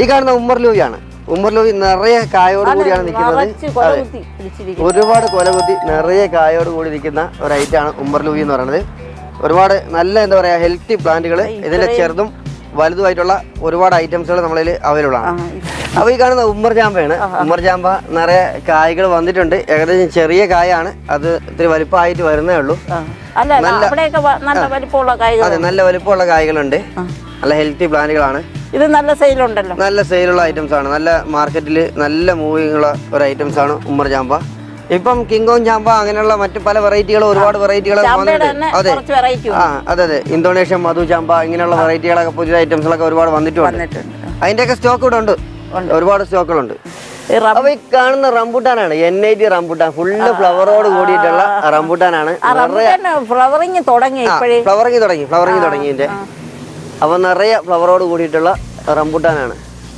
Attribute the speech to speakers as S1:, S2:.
S1: ഈ കാണുന്ന ഉമ്മർ ലൂവിയാണ്. ഉമ്മർ ലൂവി നിറയെ കായോട് കൂടിയാണ് നിൽക്കുന്നത്. ഒരുപാട് കൊലകുത്തി നിറയെ കായോട് കൂടി നിൽക്കുന്ന ഒരു ഐറ്റമാണ് ഉമ്മർ ലൂവി എന്ന് പറയുന്നത്. ഒരുപാട് നല്ല എന്താ പറയുക ഹെൽത്തി പ്ലാന്റുകൾ, ഇതിന്റെ ചെറുതും വലുതുമായിട്ടുള്ള ഒരുപാട് ഐറ്റംസുകൾ നമ്മളിൽ അവൈലബിൾ ആണ്. അപ്പോൾ ഈ കാണുന്ന ഉമ്മർ ജാമ്പയാണ്. ഉമ്മർ ജാമ്പ നിറയെ കായ്കൾ വന്നിട്ടുണ്ട്. ഏകദേശം ചെറിയ കായാണ്, അത് ഇത്തിരി വലിപ്പമായിട്ട് വരുന്നേ ഉള്ളൂ. അതെ, നല്ല വലിപ്പമുള്ള കായ്കളുണ്ട്. നല്ല ഹെൽത്തി പ്ലാന്റുകളാണ്.
S2: ഇത് നല്ല സെയിലുണ്ടല്ലോ,
S1: നല്ല സെയിലുള്ള ഐറ്റംസ് ആണ്. നല്ല മാർക്കറ്റിൽ നല്ല മൂവിങ് ഉള്ള ഒരു ഐറ്റംസ് ആണ് ഉമ്മർ ജാമ്പ. ഇപ്പം കിങ്കോങ് ജാമ്പ അങ്ങനെയുള്ള മറ്റു പല വെറൈറ്റികളും ഒരുപാട് വെറൈറ്റികൾ വന്നിട്ടുണ്ട്. അതെ അതെ, ഇന്തോനേഷ്യൻ മധു ജാമ്പ ഇങ്ങനെയുള്ള വെറൈറ്റികളൊക്കെ പുതിയ ഐറ്റംസുകളൊക്കെ ഒരുപാട് വന്നിട്ടുണ്ട്. അതിന്റെയൊക്കെ സ്റ്റോക്ക് ഇവിടെ ഉണ്ട്, ഒരുപാട് സ്റ്റോക്കുകളുണ്ട്. അപ്പൊ ഈ കാണുന്ന റംബൂട്ടാനാണ് NIT റംബൂട്ടാൻ. ഫുള്ള് ഫ്ലവറോട് കൂടിയിട്ടുള്ള റംബൂട്ടാനാണ്.
S2: ഫ്ലവറിങ് തുടങ്ങി
S1: ഫ്ലവറിങ് തുടങ്ങി ഇതിന്റെ. അപ്പൊ നിറയെ ഫ്ലവറോട് കൂടിയിട്ടുള്ള റംബൂട്ടാനാണ്.